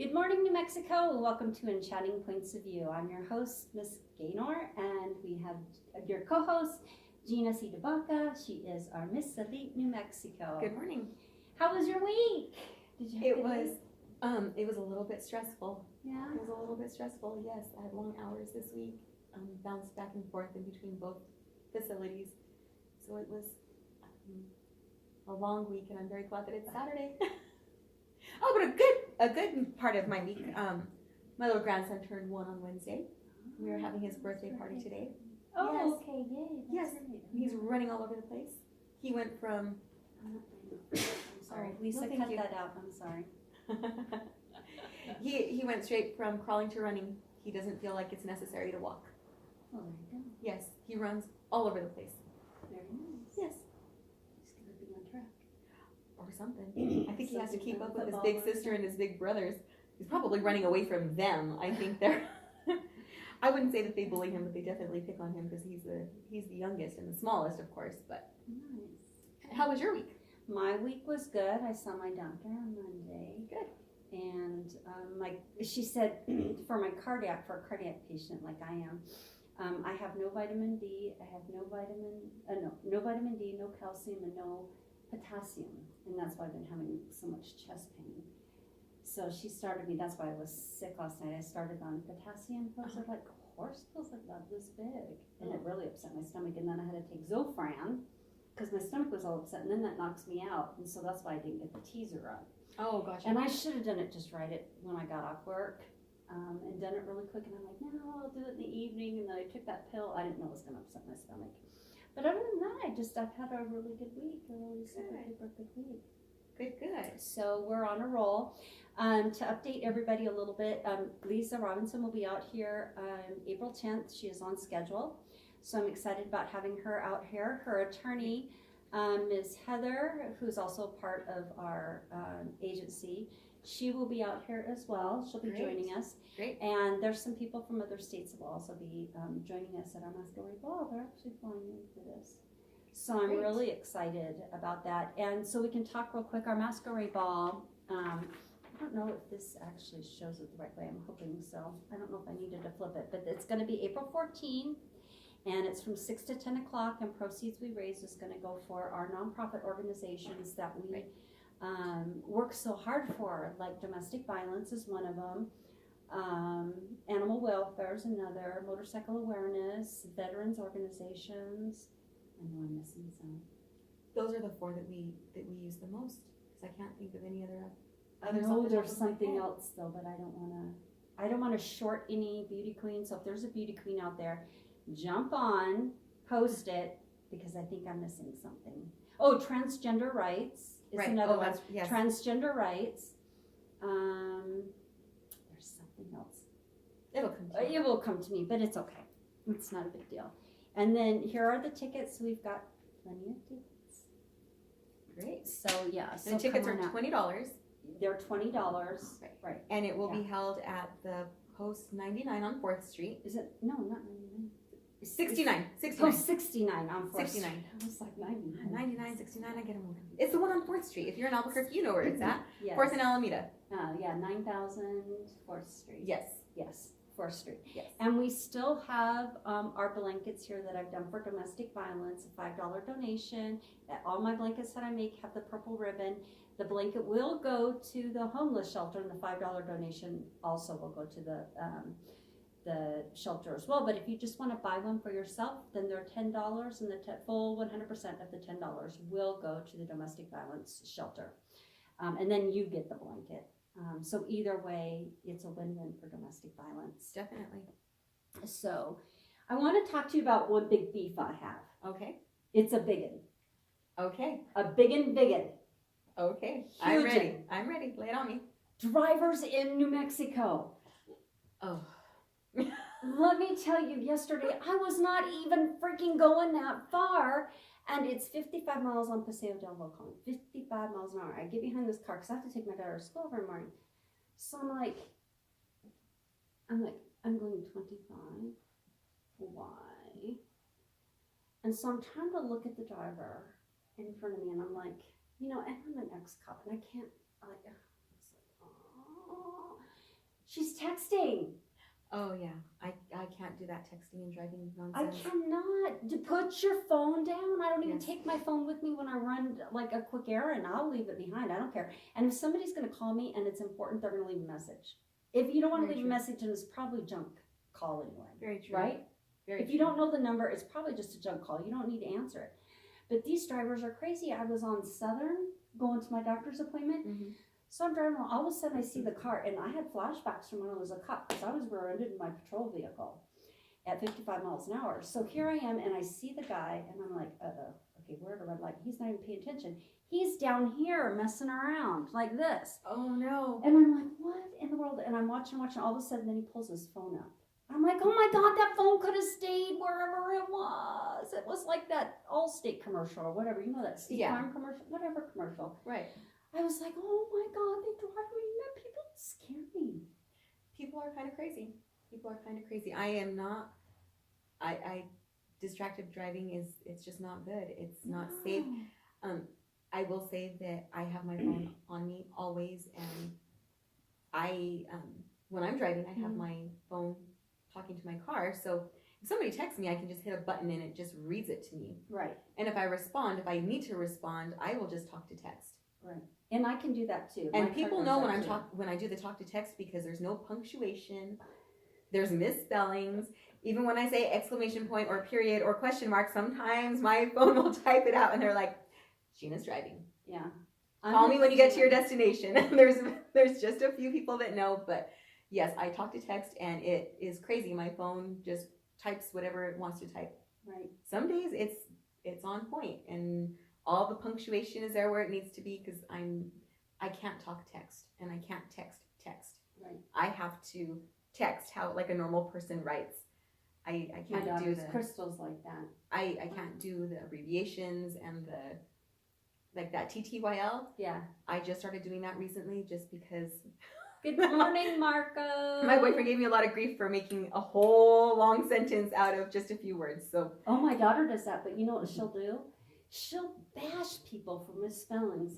Good morning, New Mexico. Welcome to Enchanting Points of View. I'm your host, Miss Gaynor, and we have your co-host, Gina C. DeBaca. She is our Miss Elite New Mexico. Good morning. How was your week? Did you have It a good was week? it was a little bit stressful. Yeah. It was a little bit stressful. Yes, I had long hours this week. Bounced back and forth in between both facilities, so it was a long week, and I'm very glad that it's Saturday. Oh, but a good part of my week. My little grandson turned 1 on Wednesday. We are having his birthday party today. Oh, Yes. okay, yay. Yes. That's great. He's running all over the place. He went from I'm sorry. Oh, Lisa, no, thank cut you. that out. I'm sorry. he went straight from crawling to running. He doesn't feel like it's necessary to walk. Oh, there you go. Yes, he runs all over the place. Very nice. Yes, He's going to be on track. or something. I think he has to Something keep like up with his football big or sister and his big brothers. He's probably running away from them. I think they're. I wouldn't say that they bully him, but they definitely pick on him because he's the youngest and the smallest, of course. But Nice. how was your week? My week was good. I saw my doctor on Monday. Good. And she said for a cardiac patient like I am, I have no vitamin D. I have no vitamin D, no calcium, and no potassium, and that's why I've been having so much chest pain. So she started me. That's why I was sick last night. I started on potassium pills. They're like horse pills, like about this big, and it really upset my stomach. And then I had to take Zofran because my stomach was all upset, and then that knocks me out. And so that's why I didn't get the teaser up. Oh gosh. And I should have done it just right when I got off work, and done it really quick. And I'm like, no, I'll do it in the evening. And then I took that pill. I didn't know it was going to upset my stomach. But other than that, I've had a really good week, a really super good week. Good. So we're on a roll. To update everybody a little bit, Lisa Robinson will be out here April 10th. She is on schedule. So I'm excited about having her out here. Her attorney, Ms. Heather, who's also part of our agency, she will be out here as well. She'll be Great. joining us. Great. And there's some people from other states that will also be joining us at our Masquerade Ball. They're actually flying in for this. So I'm Great. really excited about that. And so we can talk real quick. Our Masquerade Ball, I don't know if this actually shows it the right way. I'm hoping so. I don't know if I needed to flip it, but it's going to be April 14. And it's from 6 to 10 o'clock, and proceeds we raise is going to go for our nonprofit organizations that we work so hard for, like domestic violence is one of them, animal welfare is another, motorcycle awareness, veterans organizations. I know I'm missing some. Those are the 4 that we use the most because I can't think of any other. I know there's something else though, but I don't want to short any beauty queen. So if there's a beauty queen out there, jump on, post it, because I think I'm missing something. Oh, transgender rights is another one. Yes. Transgender rights. There's something else. It'll come to you. It will come to me, but it's okay. It's not a big deal. And then here are the tickets. We've got plenty of tickets. Great. So yeah, so The tickets come are on out. $20. They're $20. Right. And it will be held at the Post 99 on 4th Street. Is it? No, not 99. 69. Oh, 69 on 4th 69. I was like 99. 99, 69, I get them all confused. It's the one on 4th Street. If you're in Albuquerque, you know where it's at. Yes. 4th and Alameda. Yeah, 9000 4th Street. Yes. Yes, 4th Street. Yes. And we still have our blankets here that I've done for domestic violence, a $5 donation. All my blankets that I make have the purple ribbon. The blanket will go to the homeless shelter, and the $5 donation also will go to the shelter as well. But if you just want to buy one for yourself, then they're $10, and the full 100% of the $10 will go to the domestic violence shelter. And then you get the blanket. So either way, it's a win-win for domestic violence. Definitely. So I want to talk to you about one big beef I have. Okay. It's a biggin. Okay. A biggin. Okay. Huge. I'm ready. Lay it on me. Drivers in New Mexico. Oh. Let me tell you, yesterday I was not even freaking going that far, and it's 55 miles on Paseo del Volcan. 55 miles an hour. I get behind this car because I have to take my daughter to school every morning. So I'm like, I'm going 25. Why? And so I'm trying to look at the driver in front of me, and I'm like, and I'm an ex-cop, and I can't, oh. She's texting. Oh yeah, I can't do that texting and driving I nonsense. cannot. Put your phone down. I don't even Yes. take my phone with me when I run like a quick errand. I'll leave it behind. I don't care. And if somebody's going to call me and it's important, they're going to leave a message. If you don't want to Very leave a true. message, then it's probably junk call anyway. Very true. Right? Very If you don't know the number, it's probably just a junk call. You don't need to answer it. But these drivers are crazy. I was on Southern going to my doctor's appointment. Mm-hmm. So I'm driving along. All of a sudden I see the car, and I had flashbacks from when I was a cop because I was rear-ended in my patrol vehicle at 55 miles an hour. So here I am, and I see the guy, and I'm like, okay, we're at a red light. He's not even paying attention. He's down here messing around like this. Oh no. And I'm like, what in the world? And I'm watching. All of a sudden, then he pulls his phone up. I'm like, oh my God, that phone could have stayed wherever it was. It was like that Allstate commercial or whatever. You know that State Farm commercial? Whatever commercial. Right. I was like, oh my God, they drive me nuts. People scare me. People are kind of crazy. People are kind of crazy. I am not. I distracted driving it's just not good. It's not safe. I will say that I have my phone on me always, and I when I'm driving, I have my phone talking to my car. So if somebody texts me, I can just hit a button and it just reads it to me. Right. And if I need to respond, I will just talk to text. Right. And I can do that too. And people know when I do the talk to text because there's no punctuation, there's misspellings. Even when I say exclamation point or period or question mark, sometimes my phone will type it out and they're like, Gina's driving. Yeah. Call me when you get to your destination. There's just a few people that know, but yes, I talk to text and it is crazy. My phone just types whatever it wants to type. Right. Some days it's on point and all the punctuation is there where it needs to be because I can't talk text and I can't text. Right. I have to text how like a normal person writes. I My can't do daughter's the Crystal's like that. I can't do the abbreviations and the like that TTYL. Yeah. I just started doing that recently just because Good morning, Marco. my boyfriend gave me a lot of grief for making a whole long sentence out of just a few words. So Oh, my daughter does that, but you know what she'll do? She'll bash people for misspellings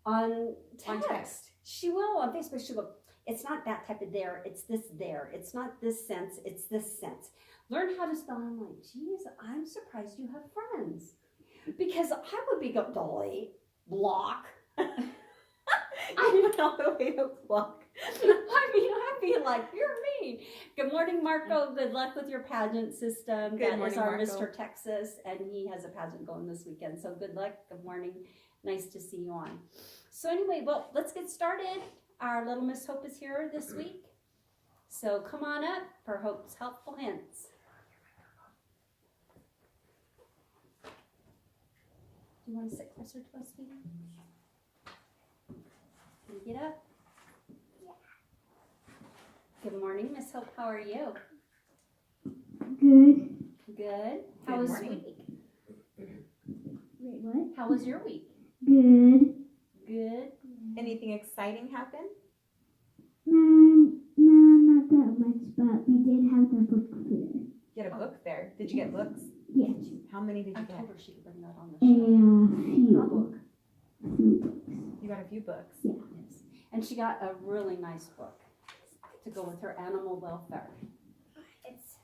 on text. She will on Facebook. She'll go, it's not that type of there, it's this there. It's not this sense, it's this sense. Learn how to spell. I'm like, geez, I'm surprised you have friends. Because I would be go, delete, block. I don't know the way to block. I mean, I'd be like, you're mean. Good morning, Marco. Good luck with your pageant system. Good That morning, is our Marco. Mr. Texas, and he has a pageant going this weekend. So good luck. Good morning. Nice to see you on. So anyway, well, let's get started. Our little Miss Hope is here this week. So come on up for Hope's Helpful Hints. Do you want to sit closer to us, sweetie? Can you get up? Good morning, Miss Hope. How are you? Good. Good. How Good was morning. week? Wait, what? How was your week? Good. Good. Anything exciting happen? No, not that much, but we did have the book fair. You had a book fair. Did you get books? Yes, How many did I you Oh, told get? her she could bring that on the a show. A few book. books. You got a few books. Yeah. Yes. And she got a really nice book to go with her animal welfare. It's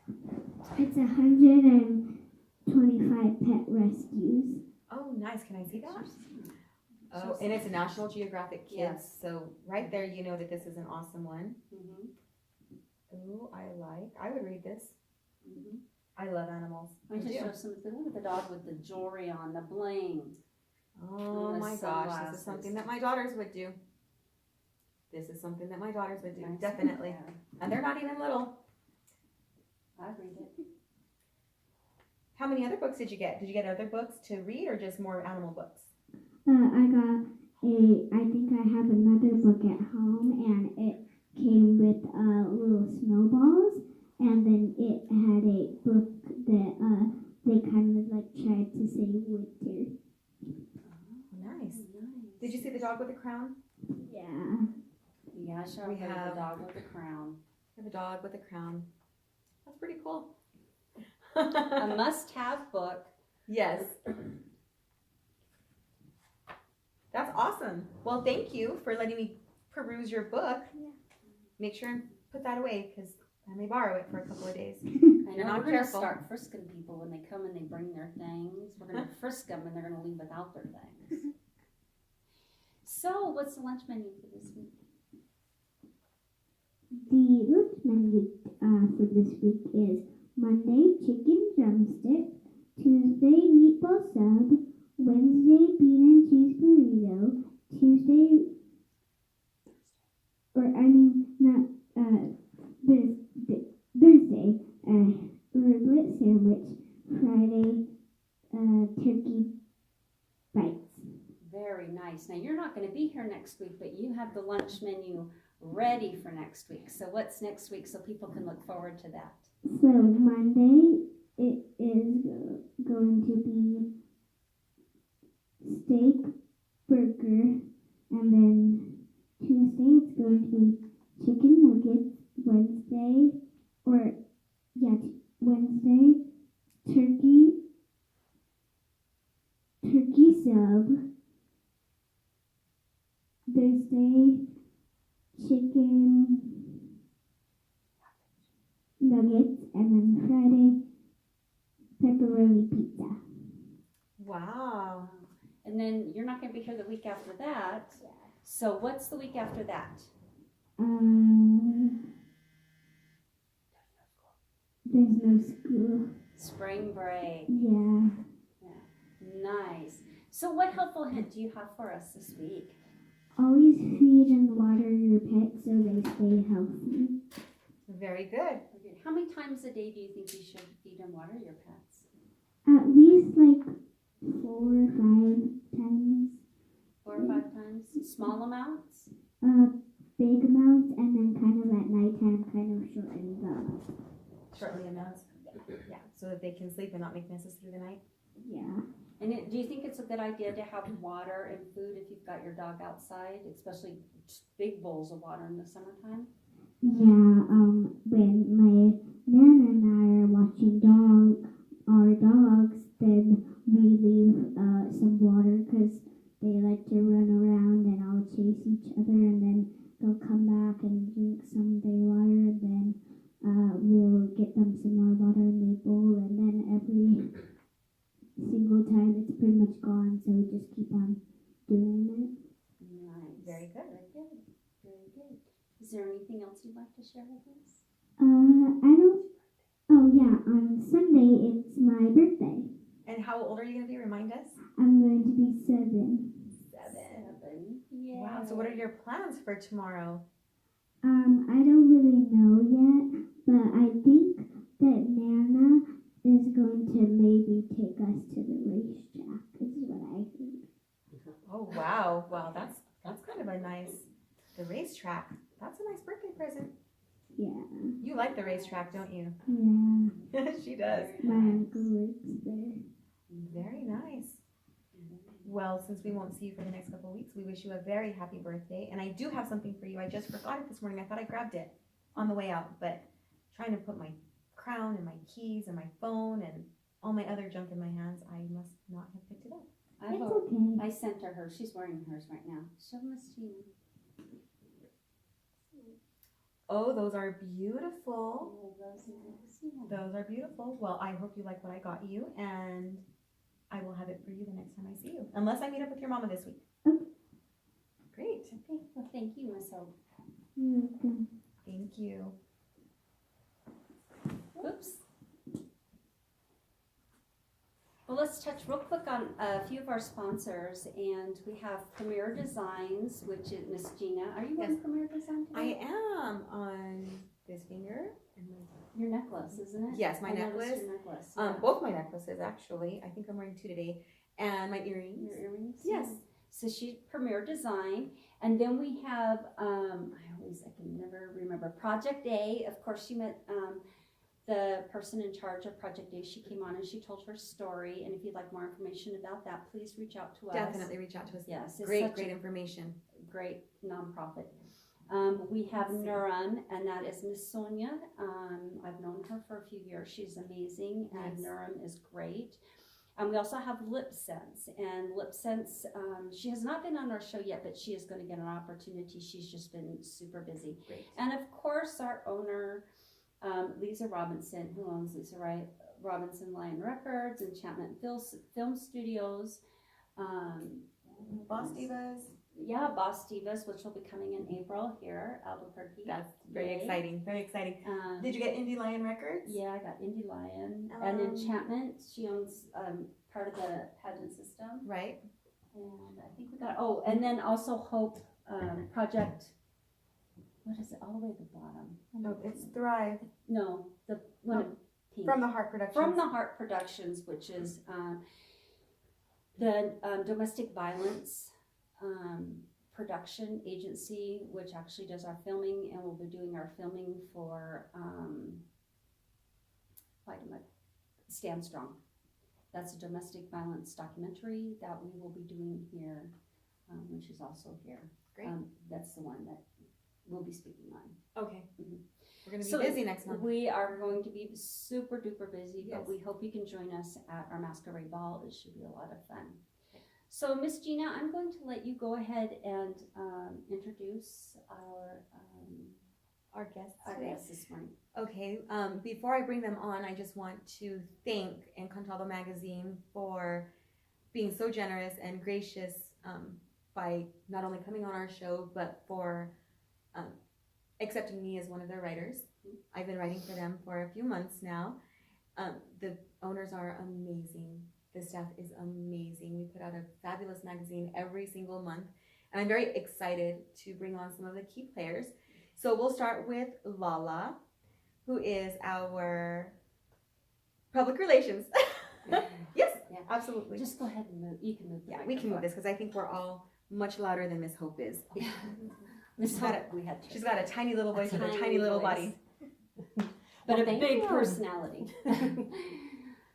125 pet rescues. Oh, nice. Can I see that? Oh, and it's a National Geographic Kids. Yes. So right there, you know that this is an awesome one. Mm-hmm. Oh, I would read this. Mm-hmm. I love animals. I just show something. Look at the dog with the jewelry on, the bling. Oh And the my gosh, this sunglasses. is something that my daughters would do. This is something that my daughters would do, Nice. definitely. Yeah, And they're not even little. I'd read it. How many other books did you get? Did you get other books to read or just more animal books? I think I have another book at home, and it came with little snowballs, and then it had a book that they kind of like tried to say winter. Nice. Nice. Did you see the dog with the crown? Yeah. Yeah, I showed We her have- the dog with the crown. We have a dog with a crown. That's pretty cool. A must-have book. Yes. That's awesome. Well, thank you for letting me peruse your book. make sure and put that away because I may borrow it for a couple of days. I You're know not we're gonna careful. start frisking people when they come and they bring their things. We're gonna frisk them and they're gonna leave without their things. So, what's the lunch menu for this week? The lunch menu for this week is Monday chicken drumstick, Tuesday meatball sub, Wednesday bean and cheese burrito, Thursday riblet sandwich, Friday turkey bites. Very nice. Now, you're not gonna be here next week, but you have the lunch menu ready for next week. So, what's next week so people can look forward to that? So Monday it is going to be steak, burger, and then Tuesday it's going to be chicken nuggets. Wednesday turkey sub. Thursday chicken nuggets, and then Friday pepperoni pizza. Wow. And then you're not gonna be here the week after that. So, what's the week after that? There's no school. Spring break. Yeah. Nice. So, what helpful hint do you have for us this week? Always feed and water your pets so they stay healthy. Very good. Okay. How many times a day do you think you should feed and water your pets? At least like 4 or 5 times. 4 or 5 times? Small amounts? Big amounts, and then kind of at nighttime, kind of shorten the. Shortly amounts. Yeah. So that they can sleep and not make messes through the night. Yeah. And do you think it's a good idea to have water and food if you've got your dog outside, especially big bowls of water in the summertime? Yeah. When my Nana and I are watching our dogs, then we leave some water because they like to run around and all chase each other, and then they'll come back and drink some of their water, and then we'll get them some more water in their bowl, and then every single time it's pretty much gone, so we just keep on doing it. Nice. Very good. Very good. Very good. Is there anything else you'd like to share with us? I don't. Oh yeah, on Sunday it's my birthday. And how old are you going to be? Remind us. I'm going to be 7. 7. Yeah. Wow. So what are your plans for tomorrow? I don't really know yet, but I think that Nana is going to maybe take us to the racetrack, is what I think. Oh wow. Wow. That's kind of a nice. The racetrack. That's a nice birthday present. Yeah. You like the racetrack, don't you? Yeah. She does. My uncle works there. Very nice. Well, since we won't see you for the next couple of weeks, we wish you a very happy birthday. And I do have something for you. I just forgot it this morning. I thought I grabbed it on the way out, but trying to put my crown and my keys and my phone and all my other junk in my hands, I must not have picked it up. It's okay. I sent her hers. She's wearing hers right now. Show Miss Gina. Oh, those are beautiful. Oh, those nice. Yeah. Those are beautiful. Well, I hope you like what I got you, and I will have it for you the next time I see you. Unless I meet up with your mama this week. Okay. Great. Okay. Well, thank you, Miss Hope. You're welcome. Thank you. Whoops. Well, let's touch real quick on a few of our sponsors, and we have Premier Designs, which is Miss Gina. Are you wearing Yes. Premier Design today? I am on this finger. And Your necklace, isn't it? Yes, my I noticed necklace. Your necklace. Yeah. both my necklaces, actually. I think I'm wearing 2 today. And my earrings. Your earrings. Yes. So she's Premier Design, and then we have I can never remember Project A. Of course, she met the person in charge of Project A. She came on and she told her story. And if you'd like more information about that, please reach out to us. Definitely reach out to us. Yes, it's Great, such great a information. great nonprofit. We have Nuran, and that is Miss Sonia. I've known her for a few years. She's amazing, and Nice. Nuran is great. And we also have Lip Sense, and Lip Sense, she has not been on our show yet, but she is going to get an opportunity. She's just been super busy. Great. And of course, our owner, Lisa Robinson, who owns Robinson Lion Records, Enchantment Film Studios. Boss Divas. Yeah, Boss Divas, which will be coming in April here, Albuquerque. That's very Yay. exciting. Very exciting. Um, Did you get Indie Lion Records? Yeah, I got Indie Lion and Enchantment. She owns part of the pageant system. Right. And I think we got, and then also Hope Project. What is it? All the way at the bottom. No, it's Thrive. No, the one pink. From the Heart Productions. From the Heart Productions, which is the domestic violence production agency, which actually does our filming, and we'll be doing our filming for Stand Strong. That's a domestic violence documentary that we will be doing here, which is also here. Great. That's the one that we'll be speaking on. Okay. Mhm. We're going to be So busy next month. We are going to be super duper busy, Yes. but we hope you can join us at our masquerade ball. It should be a lot of fun. So Miss Gina, I'm going to let you go ahead and introduce Our guests our today. guests this morning. Okay, before I bring them on, I just want to thank Encantado Magazine for being so generous and gracious by not only coming on our show, but for accepting me as one of their writers. I've been writing for them for a few months now. The owners are amazing. The staff is amazing. We put out a fabulous magazine every single month, and I'm very excited to bring on some of the key players. So we'll start with Lala, who is our public relations. Yes, Yeah. absolutely. Just go ahead and move. You can move. The Yeah, we can move this because I think we're all much louder than Miss Hope is. Miss She's got Hope, we had to. She's got a tiny little voice with a tiny tiny little voice. body. but Well, a thank big you. personality.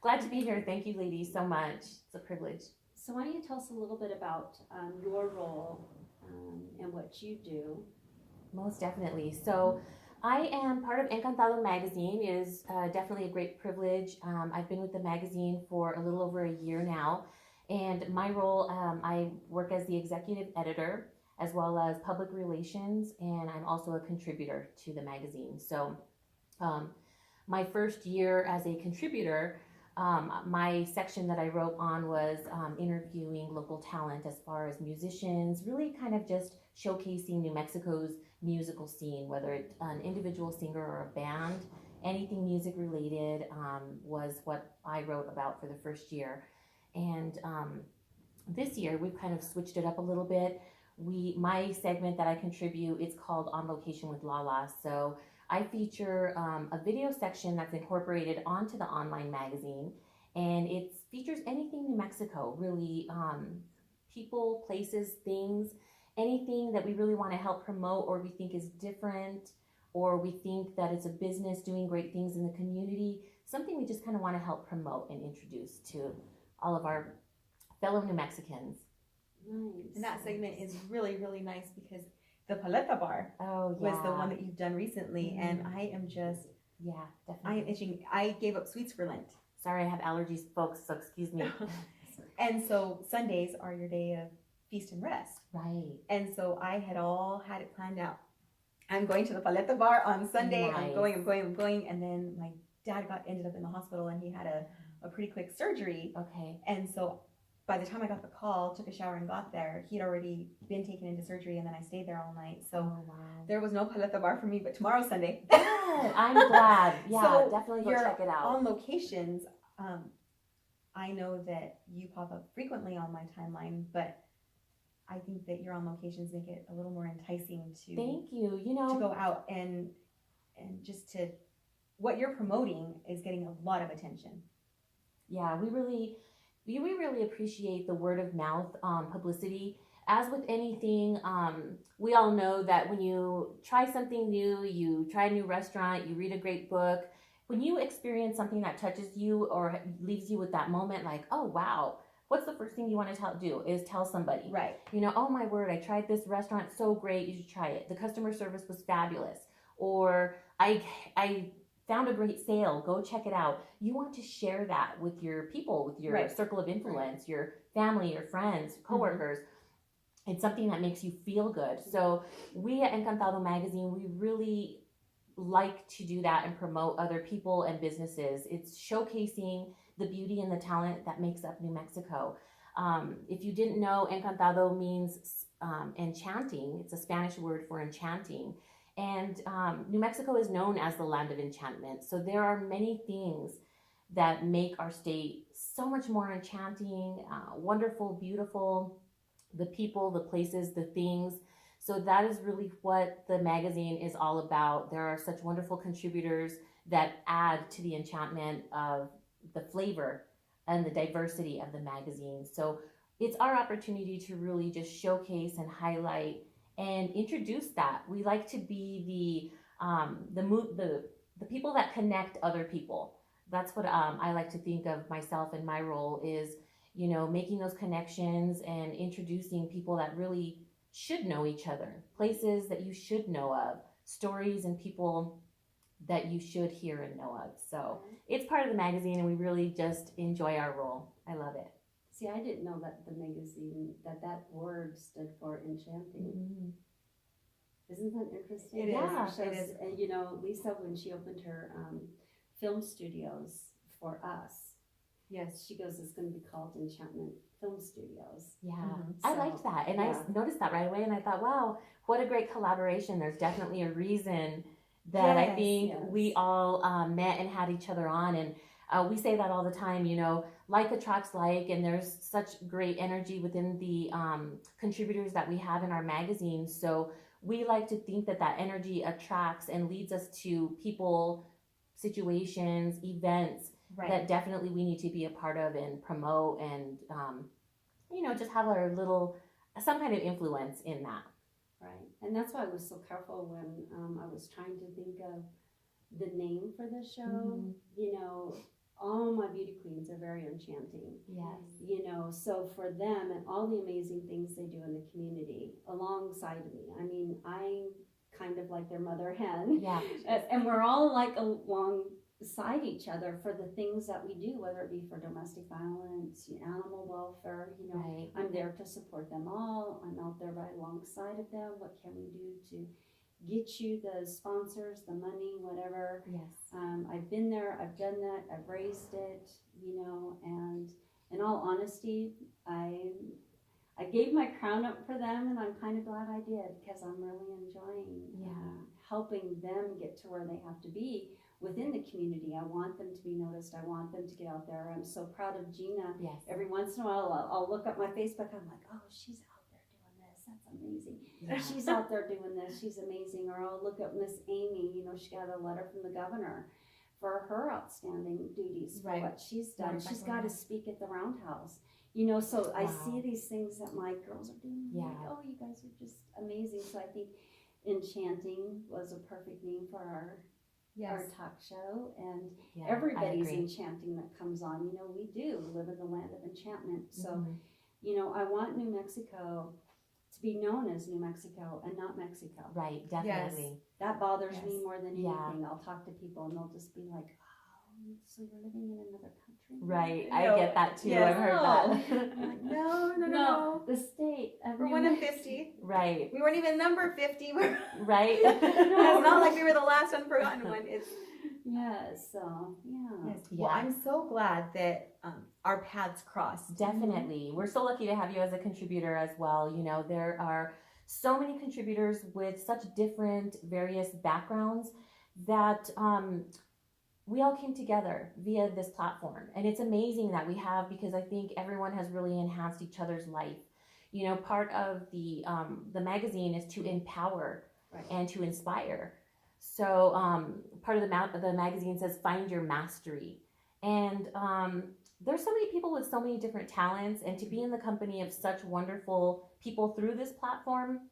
Glad to be here. Thank you, ladies, so much. It's a privilege. So why don't you tell us a little bit about your role and what you do? Most definitely. So, I am part of Encantado Magazine. It is definitely a great privilege. I've been with the magazine for a little over a year now, and my role, I work as the executive editor as well as public relations, and I'm also a contributor to the magazine. So, my first year as a contributor, my section that I wrote on was interviewing local talent as far as musicians, really kind of just showcasing New Mexico's musical scene, whether it's an individual singer or a band, anything music related was what I wrote about for the first year. And this year we've kind of switched it up a little bit. My segment that I contribute, it's called On Location with Lala. So I feature a video section that's incorporated onto the online magazine, and it features anything New Mexico, really, people, places, things, anything that we really want to help promote or we think is different, or we think that it's a business doing great things in the community, something we just kind of want to help promote and introduce to all of our fellow New Mexicans. Nice. And that segment is really, really nice because the Paleta Bar Oh, yeah. was the one that you've done recently, and I am just, Yeah, I definitely. am itching. I gave up sweets for Lent. Sorry, I have allergies, folks, so excuse me. And so Sundays are your day of feast and rest. Right. And so I had all had it planned out. I'm going to the Paleta Bar on Sunday. Nice. I'm going. And then my dad ended up in the hospital, and he had a pretty quick surgery. Okay. And so by the time I got the call, took a shower and got there, he'd already been taken into surgery, and then I stayed there all night. So Oh, wow. there was no Paleta Bar for me, but tomorrow's Sunday. Good. I'm glad. Yeah, So definitely go you're check it out. On locations, I know that you pop up frequently on my timeline, but I think that your on locations make it a little more enticing to Thank you. You to know, go out and just to what you're promoting is getting a lot of attention. yeah, we really appreciate the word of mouth publicity. As with anything, we all know that when you try something new, you try a new restaurant, you read a great book, when you experience something that touches you or leaves you with that moment like, oh, wow, what's the first thing you want to do is tell somebody. Right. You know, oh my word, I tried this restaurant, so great, you should try it. The customer service was fabulous. Or I found a great sale, go check it out. You want to share that with your people, with your Right. circle of influence, your family, your friends, coworkers. It's something that makes you feel good. So we at Encantado Magazine, we really like to do that and promote other people and businesses. It's showcasing the beauty and the talent that makes up New Mexico. If you didn't know, Encantado means enchanting. It's a Spanish word for enchanting. And New Mexico is known as the land of enchantment. So there are many things that make our state so much more enchanting, wonderful, beautiful. The people, the places, the things. So that is really what the magazine is all about. There are such wonderful contributors that add to the enchantment of the flavor and the diversity of the magazine. So it's our opportunity to really just showcase and highlight and introduce that. We like to be the people that connect other people. That's what I like to think of myself and my role is, you know, making those connections and introducing people that really should know each other, places that you should know of, stories and people that you should hear and know of. So it's part of the magazine, and we really just enjoy our role. I love it. See, I didn't know that the magazine, that word stood for enchanting. Isn't that interesting? It is. Yeah. Shows, It is. and you know, Lisa, when she opened her film studios for us, Yes. she goes, it's going to be called Enchantment Film Studios. Yeah, So, I liked that, and yeah. I noticed that right away, and I thought, wow, what a great collaboration. There's definitely a reason that I Yes, think yes. we all met and had each other on, and we say that all the time, you know, like attracts like, and there's such great energy within the contributors that we have in our magazine. So we like to think that that energy attracts and leads us to people, situations, events Right. that definitely we need to be a part of and promote and, you know, just have our little, some kind of influence in that. Right. And that's why I was so careful when I was trying to think of the name for the show. Mhm. You know, all my beauty queens are very enchanting. Yes. You know, so for them and all the amazing things they do in the community alongside me, I mean, I'm kind of like their mother hen. Yeah. And we're all like alongside each other for the things that we do, whether it be for domestic violence, animal welfare, you know. Right. I'm there to support them all. I'm out there right alongside of them. What can we do to get you the sponsors, the money, whatever? Yes. I've been there, I've done that, I've raised it, you know, and in all honesty, I gave my crown up for them, and I'm kind of glad I did, because I'm really enjoying helping them get to where they have to be within the community. I want them to be noticed. I want them to get out there. I'm so proud of Gina. Yes. Every once in a while, I'll look at my Facebook. I'm like, oh, she's out there doing this. That's amazing. Yeah. She's out there doing this. She's amazing. Or I'll look at Miss Amy. You know, she got a letter from the governor for her outstanding duties for Right. what she's done. Right. She's got to speak at the roundhouse. You know, so I Wow. see these things that my girls are doing. I'm like, Yeah. oh, you guys are just amazing. So I think Enchanting was a perfect name for our Yes. talk show, and Yeah, everybody's I agree. enchanting that comes on. You know, we do live in the land of enchantment. So, Mhm. you know, I want New Mexico to be known as New Mexico and not Mexico. Right, definitely. That bothers me Yes. more than Yeah. anything. I'll talk to people and they'll just be like, oh, so you're living in another country? Right, No. I get that too. Yes. I've heard No. that. No. The state. We're one of 50. Right, We weren't even number 50. We're right. It's not like we were the last unforgotten one. It's Yes, so, yeah. yes. Well, Yeah. I'm so glad that our paths crossed. Definitely. We're so lucky to have you as a contributor as well. You know, there are so many contributors with such different, various backgrounds that we all came together via this platform. And it's amazing that we have, because I think everyone has really enhanced each other's life. You know, part of the magazine is to empower Right. and to inspire. So part of the magazine says, find your mastery. And there's so many people with so many different talents, and to be in the company of such wonderful people through this platform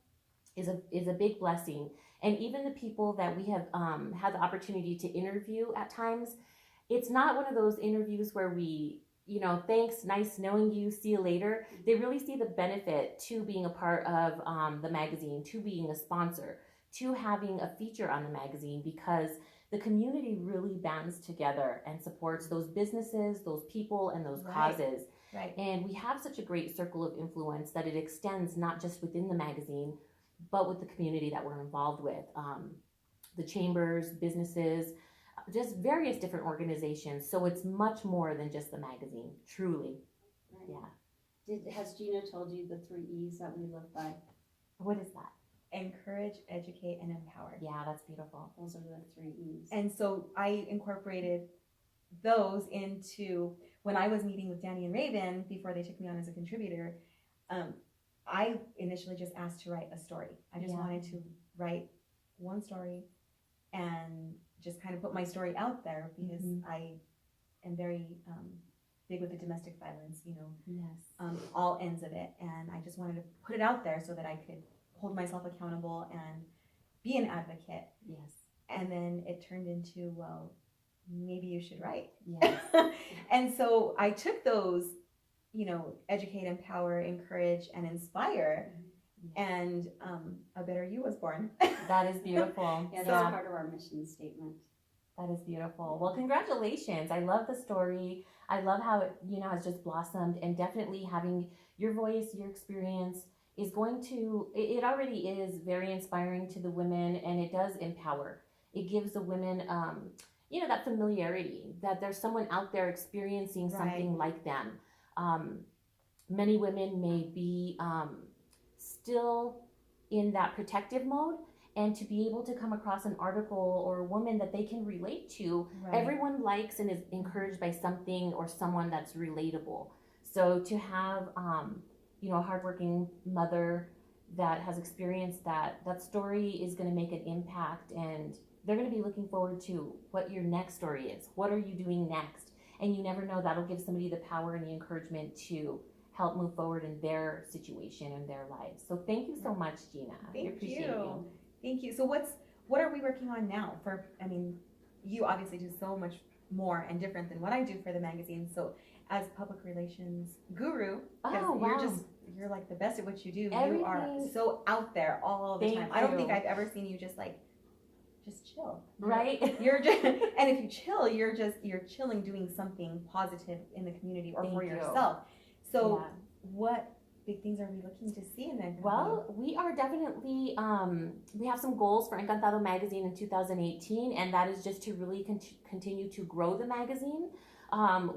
is a big blessing. And even the people that we have had the opportunity to interview at times, it's not one of those interviews where we, you know, thanks, nice knowing you, see you later. They really see the benefit to being a part of the magazine, to being a sponsor, to having a feature on the magazine, because the community really bands together and supports those businesses, those people, and those Right. causes. Right. And we have such a great circle of influence that it extends not just within the magazine, but with the community that we're involved with. The chambers, businesses, just various different organizations. So it's much more than just the magazine, truly. Right. Yeah. Has Gina told you the 3 E's that we live by? What is that? Encourage, educate, and empower. Yeah, that's beautiful. Those are the 3 E's. And so I incorporated those into when I was meeting with Danny and Raven before they took me on as a contributor. I initially just asked to write a story. I just Yeah. wanted to write one story and just kind of put my story out there because Mhm. I am very big with the domestic violence, Yes. all ends of it. And I just wanted to put it out there so that I could hold myself accountable and be an advocate. Yes. And then it turned into, well, maybe you should write. Yes. And so I took those, educate, empower, encourage, and inspire, and a better you was born. That is beautiful. Yeah, that's part of our mission statement. That is beautiful. Well, congratulations. I love the story. I love how it, has just blossomed, and definitely having your voice, your experience is going to, it already is very inspiring to the women, and it does empower. It gives the women, that familiarity that there's someone out there experiencing something like them. Many women may be still in that protective mode, and to be able to come across an article or a woman that they can relate to. Right. Everyone likes and is encouraged by something or someone that's relatable. So to have, a hardworking mother that has experienced that story is going to make an impact, and they're going to be looking forward to what your next story is. What are you doing next? And you never know, that'll give somebody the power and the encouragement to help move forward in their situation and their lives. So thank you so much, Gina. Thank I appreciate you. Thank you. So what are we working on now? You obviously do so much more and different than what I do for the magazine. So as public relations guru, because Oh, wow. you're like the best at what you do. You are Everything- so out there all the Thank time. I don't think you. I've ever seen you just chill. Right? You're just, and if you chill, you're chilling, doing something positive in the community or Thank for you. yourself. So Yeah. what big things are we looking to see in that? Well, we are definitely, we have some goals for Encantado Magazine in 2018, and that is just to really continue to grow the magazine.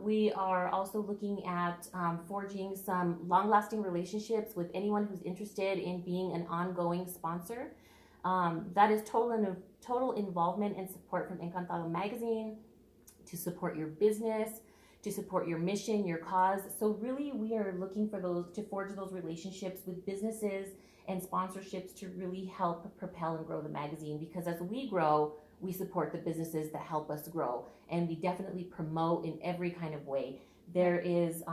We are also looking at forging some long-lasting relationships with anyone who's interested in being an ongoing sponsor. That is total involvement and support from Encantado Magazine to support your business, to support your mission, your cause. So really we are looking for to forge those relationships with businesses and sponsorships to really help propel and grow the magazine, because as we grow, we support the businesses that help us grow, and we definitely promote in every kind of way. There is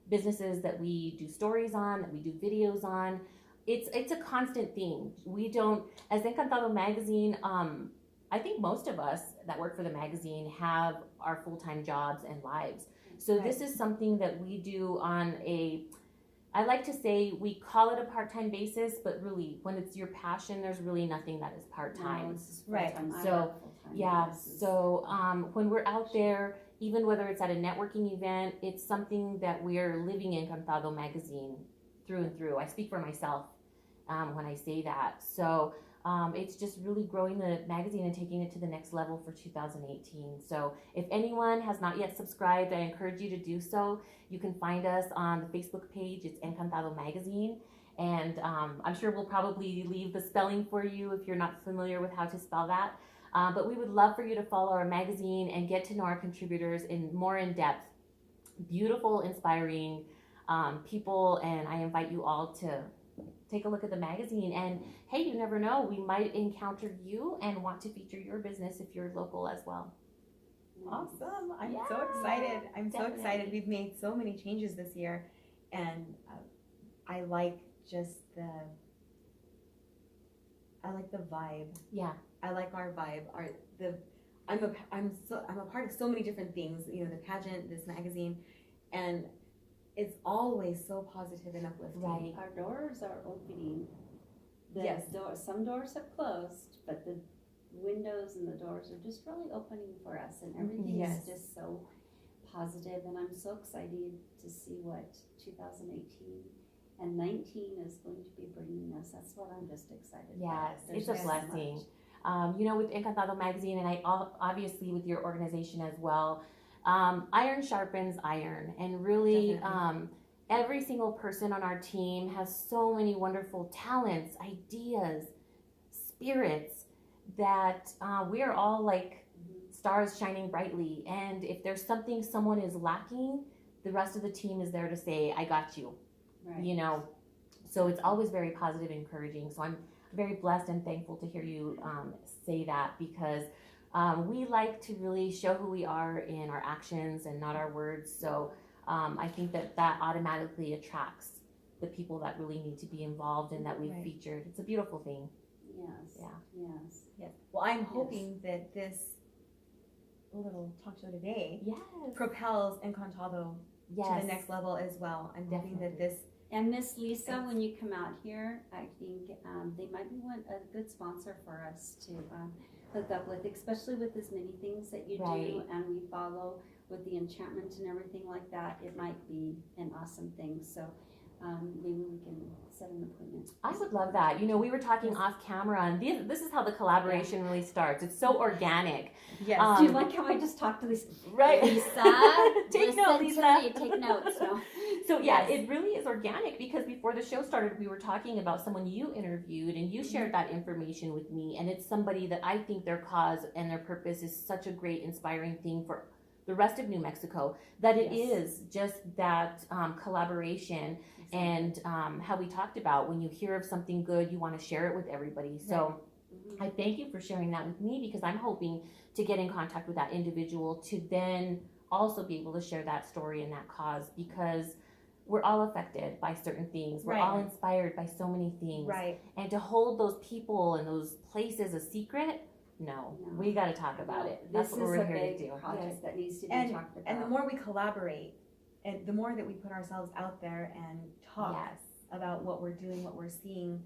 businesses that we do stories on, that we do videos on. It's a constant theme. We don't, as Encantado Magazine, I think most of us that work for the magazine have our full-time jobs and lives. So this is something that we do on I like to say we call it a part-time basis, but really when it's your passion, there's really nothing that is part-time. No, it's Right. full-time. I So, work full-time. Yeah, This is- so when we're out there, even whether it's at a networking event, it's something that we're living Encantado Magazine through and through. I speak for myself when I say that. So it's just really growing the magazine and taking it to the next level for 2018. So if anyone has not yet subscribed, I encourage you to do so. You can find us on the Facebook page. It's Encantado Magazine. And I'm sure we'll probably leave the spelling for you if you're not familiar with how to spell that. But we would love for you to follow our magazine and get to know our contributors more in depth. Beautiful, inspiring people, and I invite you all to take a look at the magazine. And hey, you never know, we might encounter you and want to feature your business if you're local as well. Awesome. I'm Yeah, so excited. I'm so excited. definitely. We've made so many changes this year, and I like just I like the vibe. Yeah. I like our vibe. I'm a part of so many different things, the pageant, this magazine, and it's always so positive and uplifting. Right. Our doors are opening. Yes. Some doors have closed, but windows and the doors are just really opening for us, and everything Yes. is just so positive, and I'm so excited to see what 2018 and 19 is going to be bringing us. That's what I'm just excited about. Yes, There's it's a just so blessing. much. With Encantado Magazine, and obviously with your organization as well, iron sharpens iron, and really, Definitely. every single person on our team has so many wonderful talents, ideas, spirits that we are all like stars shining brightly. And if there's something someone is lacking, the rest of the team is there to say, "I got you." Right. So it's always very positive and encouraging. So I'm very blessed and thankful to hear you say that, because we like to really show who we are in our actions and not our words. So I think that automatically attracts the people that really need to be involved and that we've Right. featured. It's a beautiful thing. Yes. Yeah. Yes. Yes. Well, I'm hoping that this little talk show today Yes. propels Encantado Yes. to the next level as well. I'm hoping that Definitely. this. And Miss Lisa, when you come out here, I think they might be a good sponsor for us to hook up with, especially with as many things that you do Right. and we follow with the enchantment and everything like that. It might be an awesome thing. So maybe we can set an appointment. I would love that. We were talking off camera, and this is how the collaboration really starts. It's so organic. Yes. Do you like how I just talked to Lisa? Right. Lisa, Take note, listen Lisa. to me, take notes. No? So yeah, Yes. it really is organic, because before the show started, we were talking about someone you interviewed, and you shared that information with me, and it's somebody that I think their cause and their purpose is such a great, inspiring thing for the rest of New Mexico, that it Yes. is just that collaboration and how we talked about, when you hear of something good, you want to share it with everybody. So Mhm. I thank you for sharing that with me, because I'm hoping to get in contact with that individual to then also be able to share that story and that cause, because we're all affected by certain things. We're Right. all inspired by so many things. Right. And to hold those people and those places a secret, no. No. We got to talk about it. That's This what is we're a here to big do. project Yes. that needs to be And- talked about. And the more we collaborate, and the more that we put ourselves out there and talk Yes. about what we're doing, what we're seeing,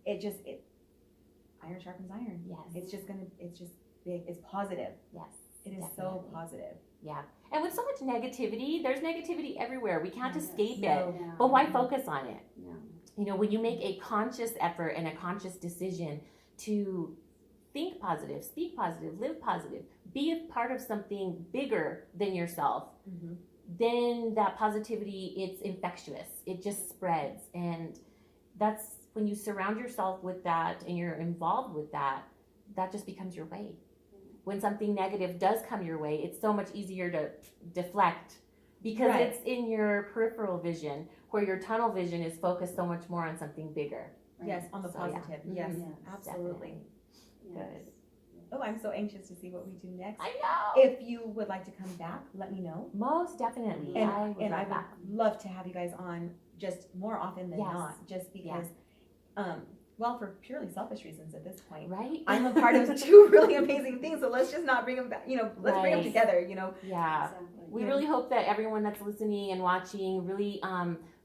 iron sharpens iron. Yes. It's just big. It's positive. Yes. It is so definitely. positive. Yeah. And with so much negativity, there's negativity everywhere. We can't Yes. escape No. it. No. But why focus on it? No. When you make a conscious effort and a conscious decision to think positive, speak positive, live positive, be a part of something bigger than yourself, Mm-hmm. then that positivity, it's infectious. It just spreads. And that's when you surround yourself with that and you're involved with that, that just becomes your way. When something negative does come your way, it's so much easier to deflect, because Right. it's in your peripheral vision, where your tunnel vision is focused so much more on something bigger. Right. Yes, on the So, yeah. positive. Mhm. Yes, Yes, absolutely. Yes. Oh, I'm so anxious to see what we do next. I know. If you would like to come back, let me know. Most definitely. And I would I love would that. love to have you guys on just more often than Yes. not, just because, for purely selfish reasons at this point. Right? I'm a part of two really amazing things, so let's just not bring them back, let's bring them Right. together, Yeah. Exactly. We Yeah. really hope that everyone that's listening and watching really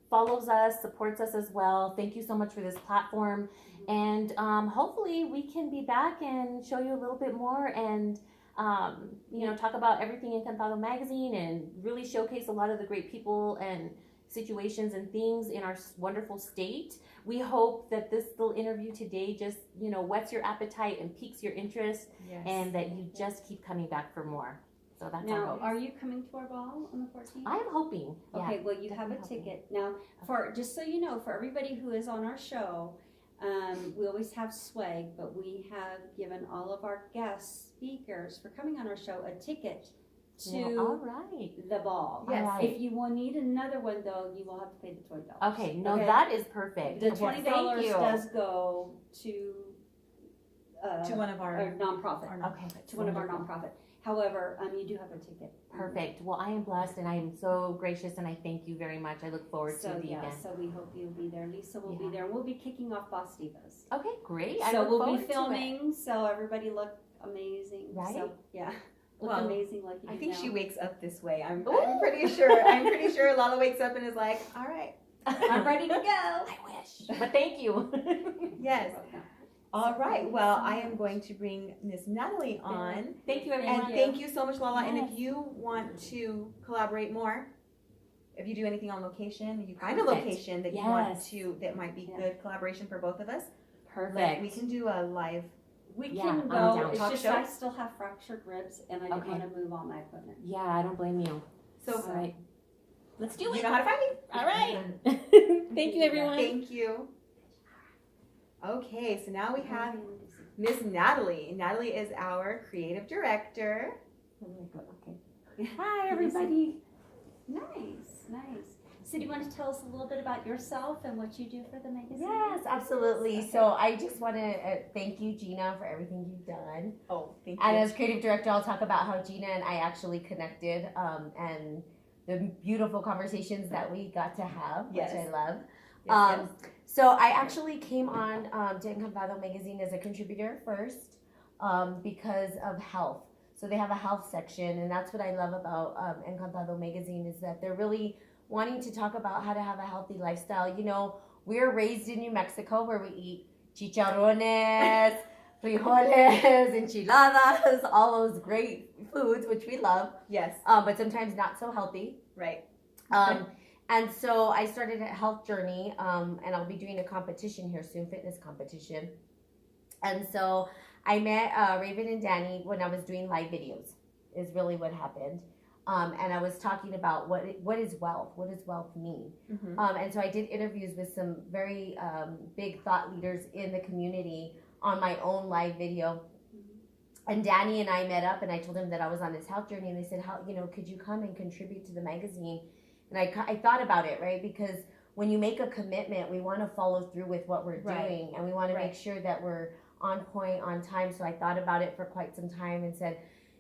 follows us, supports us as well. Thank you so much for this platform. And hopefully we can be back and show you a little bit more and, talk about everything in Encantado Magazine and really showcase a lot of the great people and situations and things in our wonderful state. We hope that this little interview today just, whets your appetite and piques your interest, Yes. and that you just keep coming back for more. So that's our Now, hope. are you coming to our ball on the 14th? I am hoping. Yeah. Okay, well, you have a definitely hoping. ticket. Now, just so you know, for everybody who is on our show, we always have swag, but we have given all of our guest speakers for coming on our show a ticket Well, to all right. the ball. Yes. All right. If you will need another one, though, you will have to pay the $20. Okay, no, Okay. that is perfect. The Well, $20 thank you. does go to To one of our our nonprofit. Okay, To one of our wonderful. nonprofit. However, you do have a ticket. Perfect. Well, I am blessed and I am so gracious and I thank you very much. I look forward So to the yeah, event. so we hope you'll be there. Lisa will be Yeah. there. We'll be kicking off Boss Divas. Okay, great. I So look we'll forward be to it. filming, so everybody look amazing. Right? So, yeah. Look Well, amazing like you I do think now. she wakes up this way. I'm Ooh. pretty sure. I'm pretty sure Lala wakes up and is like, all right. I'm ready to go. I wish. But thank you. Yes. All right, well, I am going to bring Miss Natalie on. Thank you, everyone. And thank you so much, Lala. And if Yes. you want to collaborate more, if you do anything on location, you find a Perfect. location that you want Yes. to, that might be Yeah. good collaboration for both of us. Perfect. We can do a live. We Yeah, can I'm go, down. it's Talk just show? I still have fractured ribs and I didn't Okay. wanna move all my equipment. Yeah, I don't blame you. So All right. Let's do you it. know how to find me. All right. Thank you, everyone. Thank you. Okay, so now we have Okay. Miss Natalie. Natalie is our creative director. Hi, everybody. Nice, nice. So do you want to tell us a little bit about yourself and what you do for the magazine? Yes, absolutely. So I just want to thank you, Gina, for everything you've done. Oh, thank And you. as creative director, I'll talk about how Gina and I actually connected and the beautiful conversations that we got to have, Yes. which I love. Yes, So I actually came on to Encantado magazine as a contributor first because of health. So they have a health section, and that's what I love about Encantado magazine is that they're really wanting to talk about how to have a healthy lifestyle. You know, we're raised in New Mexico where we eat chicharrones, frijoles, enchiladas, all those great foods, which we love, yes, but sometimes not so healthy. right. And so I started a health journey, and I'll be doing a competition here soon, fitness competition. And so I met Raven and Danny when I was doing live videos, is really what happened. And I was talking about what is wealth? What does wealth mean? Mhm. And so I did interviews with some very big thought leaders in the community on my own live video. And Danny and I met up, and I told him that I was on this health journey, and they said, "How could you come and contribute to the magazine?" And I thought about it, right? Because when you make a commitment, we want to follow through with what we're Right. doing, and we want to Right. make sure that we're on point, on time. So I thought about it for quite some time and said,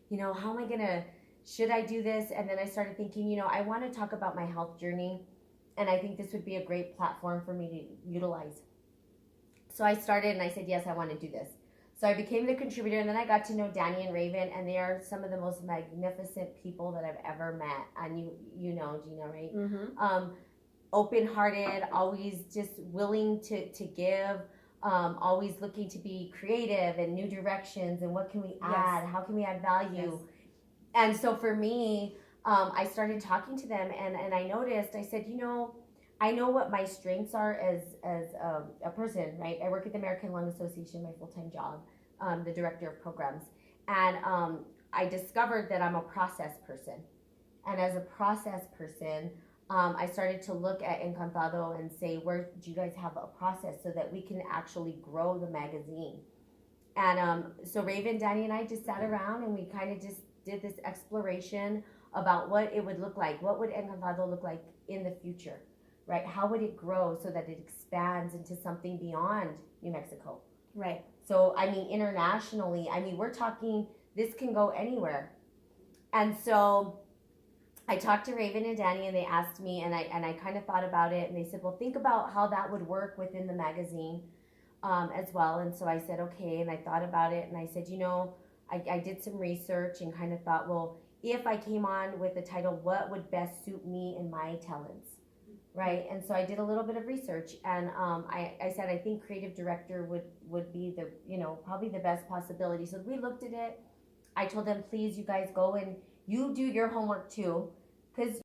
how am I gonna? Should I do this? And then I started thinking, I want to talk about my health journey, and I think this would be a great platform for me to utilize. So I started, and I said, yes, I want to do this. So I became the contributor, and then I got to know Danny and Raven, and they are some of the most magnificent people that I've ever met. And you know, Gina, right? Mm-hmm. Open-hearted, always just willing to give, always looking to be creative and new directions, and what can we add? How can we add value? Yes. And so for me, I started talking to them, and I noticed, I said, I know what my strengths are as a person, right? I work at the American Lung Association, my full-time job, the director of programs. And I discovered that I'm a process person. And as a process person, I started to look at Encantado and say, where do you guys have a process so that we can actually grow the magazine? And so Raven, Danny, and I just sat around, and we kind of just did this exploration about what it would look like. What would Encantado look like in the future? Right? How would it grow so that it expands into something beyond New Mexico? Right. So, internationally, we're talking, this can go anywhere. And so I talked to Raven and Danny, and they asked me, and I kind of thought about it, and they said, well, think about how that would work within the magazine as well. And so I said, okay, and I thought about it, and I said, I did some research and kind of thought, well, if I came on with the title, what would best suit me and my talents? Right. And so I did a little bit of research, and I said, I think creative director would be the, probably the best possibility. So we looked at it. I told them, please, you guys go and you do your homework too, because